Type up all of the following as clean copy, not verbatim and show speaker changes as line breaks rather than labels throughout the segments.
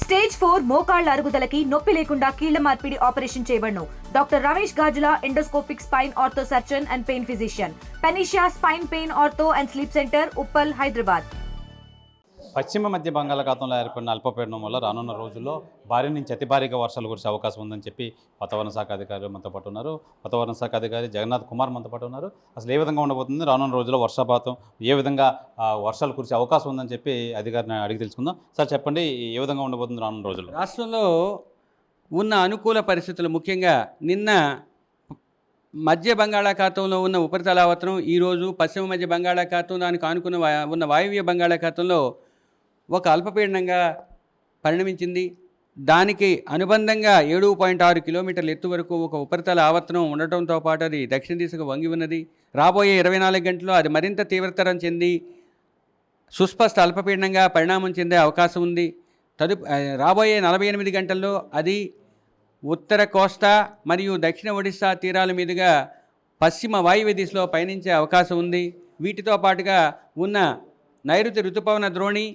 Stage 4 మోకాళ్ల అరుగుదలకి నొప్పి లేకుండా కీళ్ల మార్పిడి ఆపరేషన్ చేయబడును. Doctor Ramesh Gajula, endoscopic spine ortho surgeon and pain physician, Panacea spine pain ortho and sleep centre, Uppal, Hyderabad.
పశ్చిమ మధ్య బంగాళాఖాతంలో ఏర్పడిన అల్పపీడనం వల్ల రానున్న రోజుల్లో భారీ నుంచి అతి భారీగా వర్షాలు కురిసే అవకాశం ఉందని చెప్పి వాతావరణ శాఖ అధికారులు మనతో పాటు ఉన్నారు. వాతావరణ శాఖ అధికారి జగన్నాథ్ కుమార్ మనతో పాటు ఉన్నారు. అసలు ఏ విధంగా ఉండబోతుంది, రానున్న రోజుల్లో వర్షపాతం ఏ విధంగా వర్షాలు కురిసే అవకాశం ఉందని చెప్పి అధికారిని అడిగి తెలుసుకుందాం. సార్ చెప్పండి, ఏ విధంగా ఉండబోతుంది రానున్న రోజుల్లో?
రాష్ట్రంలో ఉన్న అనుకూల పరిస్థితులు ముఖ్యంగా నిన్న మధ్య బంగాళాఖాతంలో ఉన్న ఉపరితల ఆవర్తనం ఈరోజు పశ్చిమ మధ్య బంగాళాఖాతం దానికి ఆనుకున్న ఉన్న వాయువ్య బంగాళాఖాతంలో ఒక అల్పపీడనంగా పరిణమించింది. దానికి అనుబంధంగా 7.6 కిలోమీటర్ల ఎత్తు వరకు ఒక ఉపరితల ఆవర్తనం ఉండటంతో పాటు అది దక్షిణ దిశగా వంగి ఉన్నది. రాబోయే 24 గంటల్లో అది మరింత తీవ్రతరం చెంది సుస్పష్ట అల్పపీడనంగా పరిణామం చెందే అవకాశం ఉంది. రాబోయే 48 గంటల్లో అది ఉత్తర కోస్తా మరియు దక్షిణ ఒడిశా తీరాల మీదుగా పశ్చిమ వాయువ్య దిశలో పయనించే అవకాశం ఉంది. వీటితో పాటుగా ఉన్న నైరుతి ఋతుపవన ద్రోణి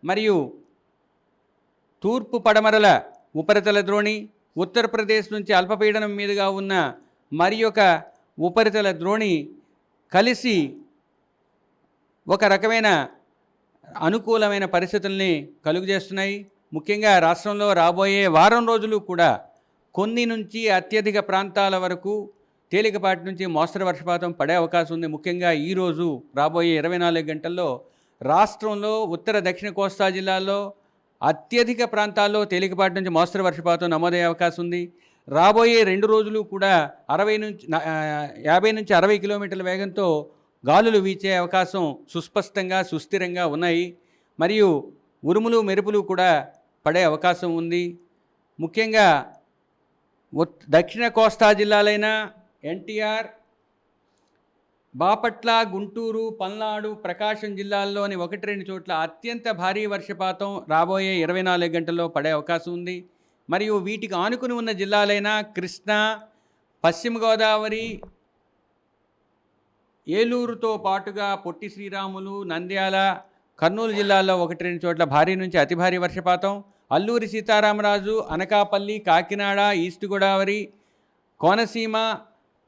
మరియు తూర్పు పడమరల ఉపరితల ద్రోణి, ఉత్తరప్రదేశ్ నుంచి అల్పపీడనం మీదుగా ఉన్న మరి ఒక ఉపరితల ద్రోణి కలిసి ఒక రకమైన అనుకూలమైన పరిస్థితుల్ని కలుగజేస్తున్నాయి. ముఖ్యంగా రాష్ట్రంలో రాబోయే వారం రోజులు కూడా కొన్ని నుంచి అత్యధిక ప్రాంతాల వరకు తేలికపాటి నుంచి మోస్తరు వర్షపాతం పడే అవకాశం ఉంది. ముఖ్యంగా ఈరోజు రాబోయే 24 గంటల్లో రాష్ట్రంలో ఉత్తర దక్షిణ కోస్తా జిల్లాల్లో అత్యధిక ప్రాంతాల్లో తేలికపాటి నుంచి మోస్తరు వర్షపాతం నమోదయ్యే అవకాశం ఉంది. రాబోయే 2 రోజులు కూడా 50 నుంచి 60 కిలోమీటర్ల వేగంతో గాలులు వీచే అవకాశం సుస్పష్టంగా సుస్థిరంగా ఉన్నాయి. మరియు ఉరుములు మెరుపులు కూడా పడే అవకాశం ఉంది. ముఖ్యంగా దక్షిణ కోస్తా జిల్లాలైన ఎన్టీఆర్, బాపట్ల, గుంటూరు, పల్నాడు, ప్రకాశం జిల్లాల్లోని 1-2 చోట్ల అత్యంత భారీ వర్షపాతం రాబోయే 24 గంటల్లో పడే అవకాశం ఉంది. మరియు వీటికి ఆనుకుని ఉన్న జిల్లాలైన కృష్ణా, పశ్చిమ గోదావరి, ఏలూరుతో పాటుగా పొట్టి శ్రీరాములు, నంద్యాల, కర్నూలు జిల్లాల్లో 1-2 చోట్ల భారీ నుంచి అతి భారీ వర్షపాతం, అల్లూరి సీతారామరాజు, అనకాపల్లి, కాకినాడ, ఈస్ట్ గోదావరి, కోనసీమ,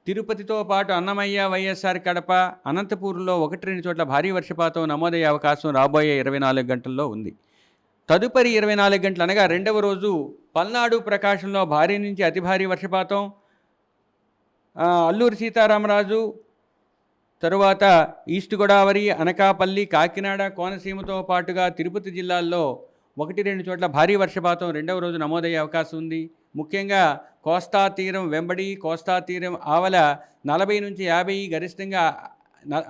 తిరుపతితో పాటు అన్నమయ్య, వైఎస్ఆర్ కడప, అనంతపూర్లో 1-2 చోట్ల భారీ వర్షపాతం నమోదయ్యే అవకాశం రాబోయే 24 గంటల్లో ఉంది. తదుపరి 24 గంటలు అనగా రెండవ రోజు పల్నాడు, ప్రకాశంలో భారీ నుంచి అతి భారీ వర్షపాతం, అల్లూరి సీతారామరాజు, తరువాత ఈస్ట్ గోదావరి, అనకాపల్లి, కాకినాడ, కోనసీమతో పాటుగా తిరుపతి జిల్లాల్లో 1-2 చోట్ల భారీ వర్షపాతం రెండవ రోజు నమోదయ్యే అవకాశం ఉంది. ముఖ్యంగా కోస్తా తీరం వెంబడి, కోస్తా తీరం ఆవల 40 నుంచి 50, గరిష్టంగా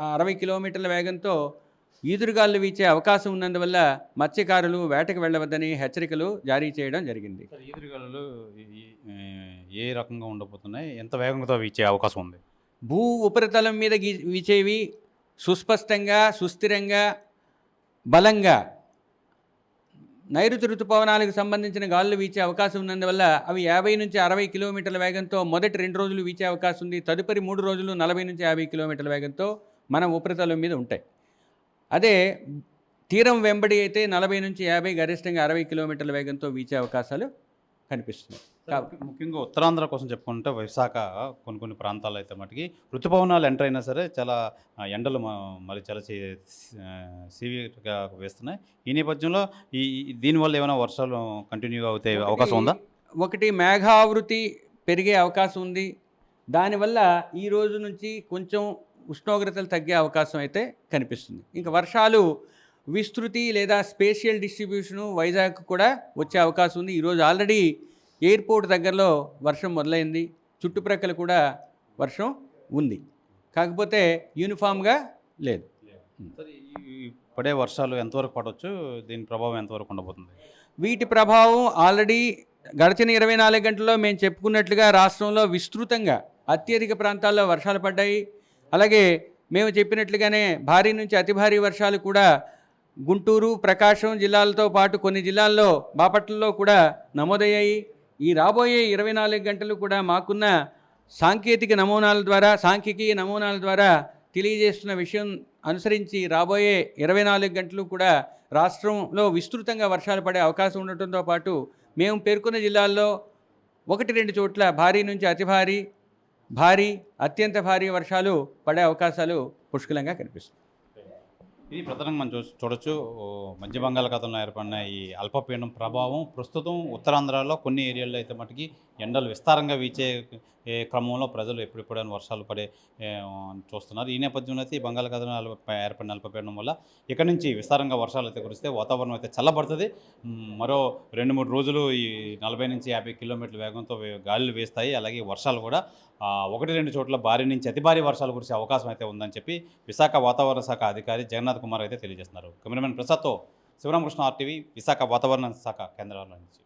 60 కిలోమీటర్ల వేగంతో ఈదురుగాలు వీచే అవకాశం ఉన్నందువల్ల మత్స్యకారులు వేటకు వెళ్ళవద్దని హెచ్చరికలు జారీ చేయడం జరిగింది.
ఈదురుగాలు ఏ రకంగా ఉండబోతున్నాయి, ఎంత వేగంతో వీచే అవకాశం ఉంది?
భూ ఉపరితలం మీద వీచేవి సుస్పష్టంగా, సుస్థిరంగా, బలంగా నైరుతి ఋతుపవనాలకు సంబంధించిన గాలులు వీచే అవకాశం ఉన్నందువల్ల అవి 50 నుంచి 60 కిలోమీటర్ల వేగంతో మొదటి 2 రోజులు వీచే అవకాశం ఉంది. తదుపరి 3 రోజులు 40 నుంచి 50 కిలోమీటర్ల వేగంతో మన ఉపరితలం మీద ఉంటాయి. అదే తీరం వెంబడి అయితే 40 నుంచి 50, గరిష్టంగా 60 కిలోమీటర్ల వేగంతో వీచే అవకాశాలు కనిపిస్తున్నాయి.
ముఖ్యంగా ఉత్తరాంధ్ర కోసం చెప్పుకుంటే విశాఖ కొన్ని ప్రాంతాల్లో అయితే మటుకి ఋతుపవనాలు ఎంటర్ అయినా సరే చాలా ఎండలు మరి చాలా సివియర్గా వేస్తున్నాయి. ఈ నేపథ్యంలో దీనివల్ల ఏమైనా వర్షాలు కంటిన్యూగా అవుతాయి అవకాశం ఉందా?
ఒకటి, మేఘావృతి పెరిగే అవకాశం ఉంది. దానివల్ల ఈ రోజు నుంచి కొంచెం ఉష్ణోగ్రతలు తగ్గే అవకాశం అయితే కనిపిస్తుంది. ఇంకా వర్షాలు విస్తృతి లేదా స్పేషియల్ డిస్ట్రిబ్యూషను వైజాగ్ కూడా వచ్చే అవకాశం ఉంది. ఈరోజు ఆల్రెడీ ఎయిర్పోర్ట్ దగ్గరలో వర్షం మొదలైంది, చుట్టుప్రక్కల కూడా వర్షం ఉంది, కాకపోతే యూనిఫామ్గా లేదు.
పడే వర్షాలు ఎంతవరకు పడవచ్చు, దీని ప్రభావం ఎంతవరకు ఉండబోతుంది?
వీటి ప్రభావం ఆల్రెడీ గడిచిన 24 గంటల్లో మేము చెప్పుకున్నట్లుగా రాష్ట్రంలో విస్తృతంగా అత్యధిక ప్రాంతాల్లో వర్షాలు పడ్డాయి. అలాగే మేము చెప్పినట్లుగానే భారీ నుంచి అతి భారీ వర్షాలు కూడా గుంటూరు, ప్రకాశం జిల్లాలతో పాటు కొన్ని జిల్లాల్లో బాపట్లలో కూడా నమోదయ్యాయి. ఈ రాబోయే 24 గంటలు కూడా మాకున్న సాంకేతిక నమూనాల ద్వారా తెలియజేస్తున్న విషయం అనుసరించి రాబోయే 24 గంటలు కూడా రాష్ట్రంలో విస్తృతంగా వర్షాలు పడే అవకాశం ఉండటంతో పాటు మేము పేర్కొన్న జిల్లాల్లో 1-2 చోట్ల భారీ నుంచి అతి భారీ, భారీ, అత్యంత భారీ వర్షాలు పడే అవకాశాలు పుష్కలంగా కనిపిస్తుంది.
ఇది ప్రధానంగా మనం చూడొచ్చు. మధ్య బంగాళాఖాతంలో ఏర్పడిన ఈ అల్పపీడనం ప్రభావం ప్రస్తుతం ఉత్తరాంధ్రలో కొన్ని ఏరియాల్లో అయితే మటుకి ఎండలు విస్తారంగా వీచే క్రమంలో ప్రజలు ఎప్పుడెప్పుడైనా వర్షాలు పడే చూస్తున్నారు. ఈ నేపథ్యంలో అయితే ఈ బంగాళాఖాతంలో ఏర్పడిన అల్పపీడనం వల్ల ఇక్కడ నుంచి విస్తారంగా వర్షాలు అయితే కురిస్తే వాతావరణం అయితే చల్లబడుతుంది. మరో 2-3 రోజులు ఈ 40 నుంచి 50 కిలోమీటర్ల వేగంతో గాలులు వేస్తాయి. అలాగే వర్షాలు కూడా 1-2 చోట్ల భారీ నుంచి అతి భారీ వర్షాలు కురిసే అవకాశం అయితే ఉందని చెప్పి విశాఖ వాతావరణ శాఖ అధికారి జగన్నాథ్ కుమార్ అయితే తెలియజేస్తున్నారు. కెమెరామెన్ ప్రసాద్తో శివరామకృష్ణ, ఆర్టీవీ, విశాఖ వాతావరణ శాఖ కేంద్రాల నుంచి.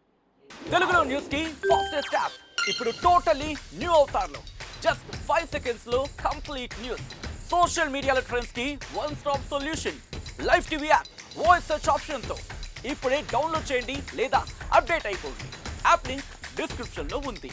తెలుగులో న్యూస్ కి ఫాస్టెస్ట్ యాప్ ఇప్పుడు టోటలీ న్యూ అవతార్లో జస్ట్ 5 seconds లో కంప్లీట్ న్యూస్. సోషల్ మీడియాలో ట్రెండ్స్ కి one stop solution. Live TV app voice search option తో ఇప్పుడే డౌన్లోడ్ చేయండి లేదా అప్డేట్ అయిపోండి. యాప్ లింక్ డిస్క్రిప్షన్ లో ఉంది.